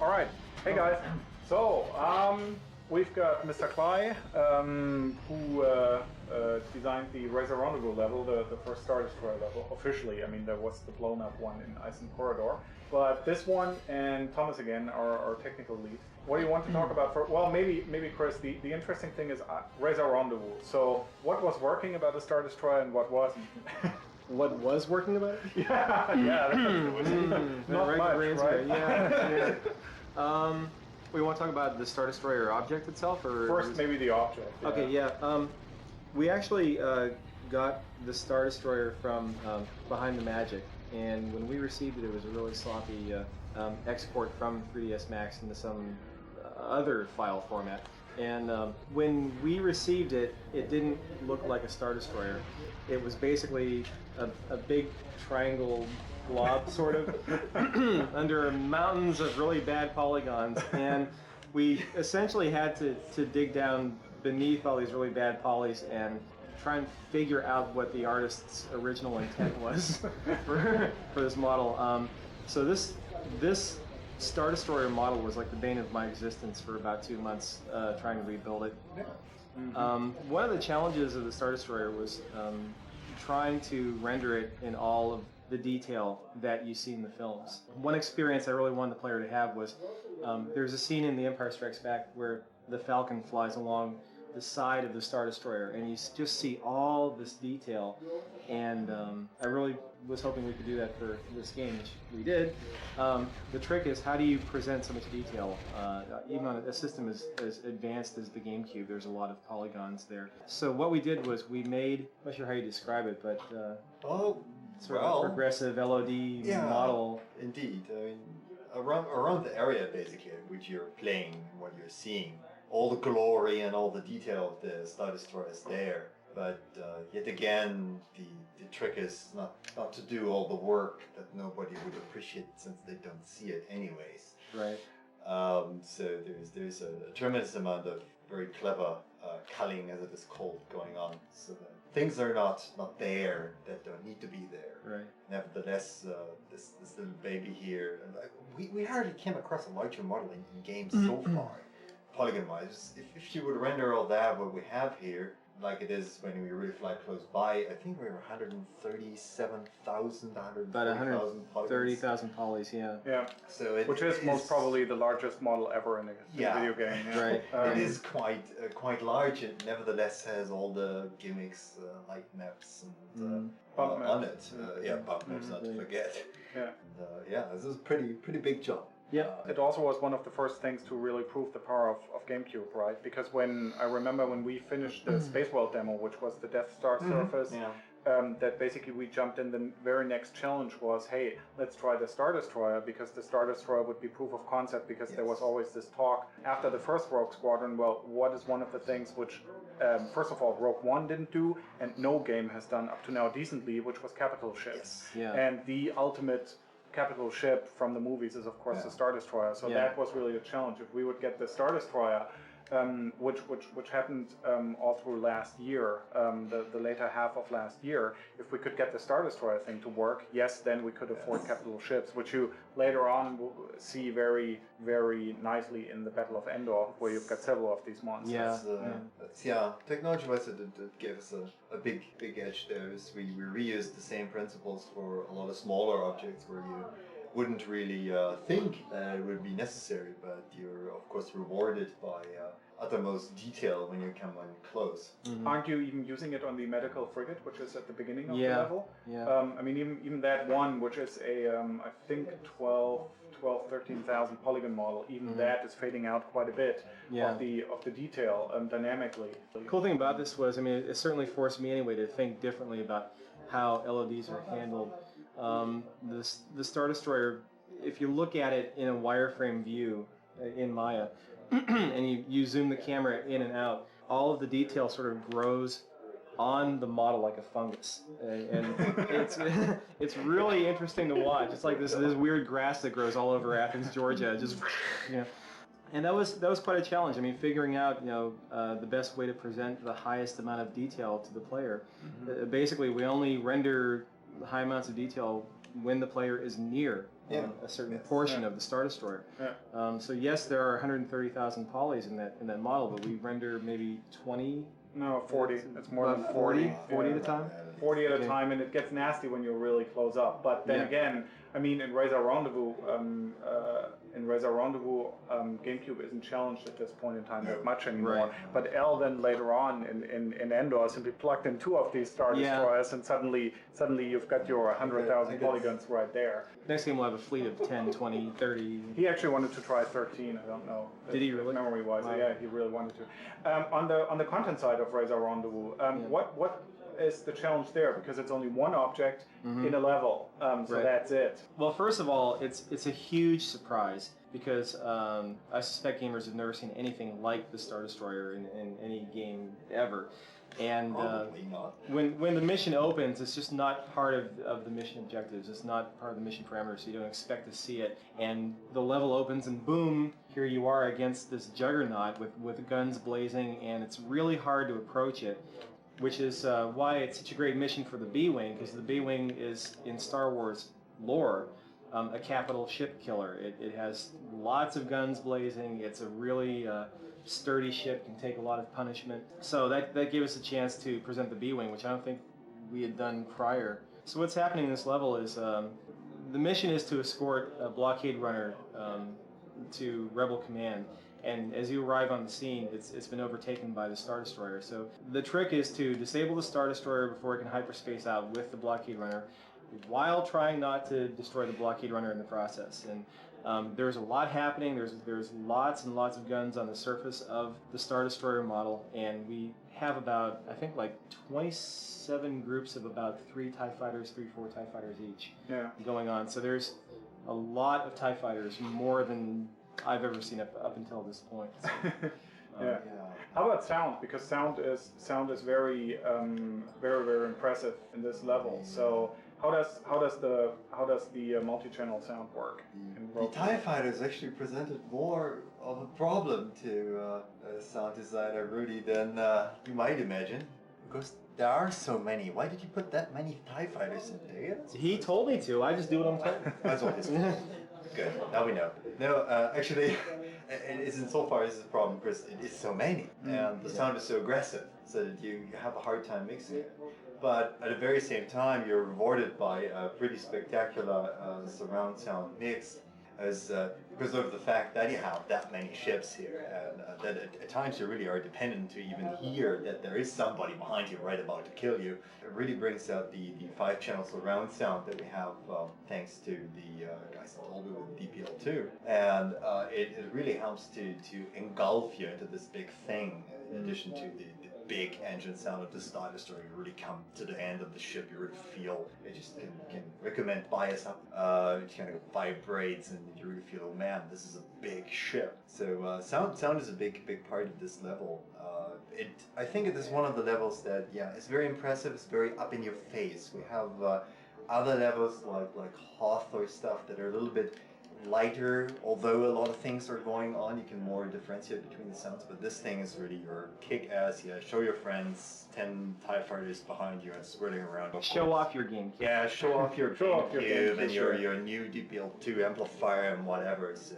All right. Hey guys. So we've got Mr. Klie, who designed the Rendezvous level, the first Star Destroyer level. Officially, I mean there was the blown up one in Ice and Corridor, but this one and Thomas again are our technical lead. What do you want to talk about? Well, maybe Chris. The interesting thing is Rendezvous. So what was working about the Star Destroyer and what wasn't? What was working about it? Yeah, not much, right? Yeah. We want to talk about the Star Destroyer object itself, or first maybe the object. Yeah. Okay, yeah. We actually got the Star Destroyer from Behind the Magic, and when we received it, it was a really sloppy export from 3ds Max into some other file format. And when we received it, it didn't look like a Star Destroyer. It was basically a big triangle blob, sort of, under mountains of really bad polygons. And we essentially had to dig down beneath all these really bad polys and try and figure out what the artist's original intent was for this model. So this Star Destroyer model was like the bane of my existence for about 2 months, trying to rebuild it. One of the challenges of the Star Destroyer was trying to render it in all of the detail that you see in the films. One experience I really wanted the player to have was there's a scene in The Empire Strikes Back where the Falcon flies along the side of the Star Destroyer, and you just see all this detail. And I really was hoping we could do that for this game, which we did. The trick is, how do you present so much detail? Even on a system as advanced as the GameCube, there's a lot of polygons there. So what we did was we made, I'm not sure how you describe it, but sort of a progressive LOD model. Indeed. I mean, around the area basically in which you're playing, what you're seeing, all the glory and all the detail of the Star Destroyer is there. But yet again, the trick is not to do all the work that nobody would appreciate since they don't see it anyways. Right. So there's a tremendous amount of very clever culling, as it is called, going on. So that things are not there that don't need to be there. Right. Nevertheless, this little baby here, we hardly came across a larger model in games so far. Polygon-wise, if you would render all that, what we have here, like it is when we really fly close by, I think we're 137,000, 140,000 polygons. 130,000 polys, yeah. Yeah. So which is most probably the largest model ever in a video game. Yeah. Right. It is quite large. It nevertheless has all the gimmicks, light maps, and bump on maps. it. Bump maps, not to forget. Yeah. And, this is a pretty big job. Yeah. It also was one of the first things to really prove the power of GameCube, right? Because I remember when we finished the Space World demo, which was the Death Star surface, that basically we jumped in, the very next challenge was, hey, let's try the Star Destroyer, because the Star Destroyer would be proof of concept, because there was always this talk after the first Rogue Squadron, well, what is one of the things which, first of all, Rogue One didn't do, and no game has done up to now decently, which was capital ships. Yeah. And the ultimate capital ship from the movies is of course the Star Destroyer. So that was really a challenge. If we would get the Star Destroyer, which happened all through last year, the later half of last year, if we could get the Star Destroyer thing to work, yes, then we could afford capital ships, which you later on will see very, very nicely in the Battle of Endor, where you've got several of these monsters. Technology-wise, it gave us a big edge there. Is we reused the same principles for a lot of smaller objects where you wouldn't really think that it would be necessary, but you're of course rewarded by uttermost detail when you come in close. Aren't you even using it on the medical frigate, which is at the beginning of the level? Yeah. I mean, even that one, which is a, I think 13,000 polygon model, even that is fading out quite a bit of the detail dynamically. The cool thing about this was, I mean, it certainly forced me anyway to think differently about how LODs are handled. The Star Destroyer, if you look at it in a wireframe view in Maya, and you zoom the camera in and out, all of the detail sort of grows on the model like a fungus, and it's really interesting to watch. It's like this weird grass that grows all over Athens, Georgia, just And that was quite a challenge. I mean, figuring out the best way to present the highest amount of detail to the player. Basically, we only render high amounts of detail when the player is near a certain portion of the Star Destroyer. So yes, there are 130,000 polys in that model, but we render maybe 20. No, 40. It's more than 40. 40 at a time? 40 at a time, and it gets nasty when you're really close up. But then again, I mean, in Rendezvous, GameCube isn't challenged at this point in time that much anymore. Right. But L then later on in Endor simply plugged in 2 of these Star Destroyers, and suddenly you've got your 100,000 polygons right there. Next game we'll have a fleet of 10, 20, 30. He actually wanted to try 13. I don't know. Did he really? Memory-wise, Wow. yeah, he really wanted to. On the content side of Rendezvous, what is the challenge there? Because it's only one object in a level, so that's it. Well, first of all, it's a huge surprise because I suspect gamers have never seen anything like the Star Destroyer in any game ever. And Probably not. when the mission opens, it's just not part of the mission objectives. It's not part of the mission parameters, so you don't expect to see it. And the level opens, and boom, here you are against this juggernaut with guns blazing, and it's really hard to approach it, which is why it's such a great mission for the B-Wing, because the B-Wing is, in Star Wars lore, a capital ship killer. It has lots of guns blazing. It's a really sturdy ship, can take a lot of punishment. So that gave us a chance to present the B-Wing, which I don't think we had done prior. So what's happening in this level is the mission is to escort a blockade runner to Rebel Command. And as you arrive on the scene, it's been overtaken by the Star Destroyer. So the trick is to disable the Star Destroyer before it can hyperspace out with the blockade runner, while trying not to destroy the blockade runner in the process. And there's a lot happening. There's lots and lots of guns on the surface of the Star Destroyer model, and we have about, I think, like 27 groups of about 3 TIE fighters, 4 TIE fighters each going on. So there's a lot of TIE fighters, more than I've ever seen up until this point. So, How about sound? Because sound is very very impressive in this level. So how does the multi-channel sound work? The TIE fighters actually presented more of a problem to sound designer Rudy than you might imagine, because there are so many. Why did you put that many TIE fighters in there? he told me to. I just do what I'm told. That's what his fault. Good. Now we know. No, actually, it isn't so far as a problem because it is so many, and the sound is so aggressive, so that you have a hard time mixing it. But at the very same time, you're rewarded by a pretty spectacular surround sound mix, as because of the fact that you have that many ships here, and that at times you really are dependent to even hear that there is somebody behind you right about to kill you. It really brings out the 5-channel surround sound that we have thanks to the guys at Dolby with DPL2, and it really helps to engulf you into this big thing. In addition to the big engine sound of the Star Destroyer, you really come to the end of the ship, you really feel it just can recommend bias up, it kind of vibrates, and you really feel, oh man, this is a big ship. So sound is a big part of this level. I think it is one of the levels that it's very impressive. It's very up in your face. We have other levels like Hoth or stuff that are a little bit lighter, although a lot of things are going on. You can more differentiate between the sounds, but this thing is really your kick-ass, show your friends 10 TIE fighters behind you and swirling around. Show off your game. Yeah, show off your GameCube and your new DPL2 amplifier and whatever. So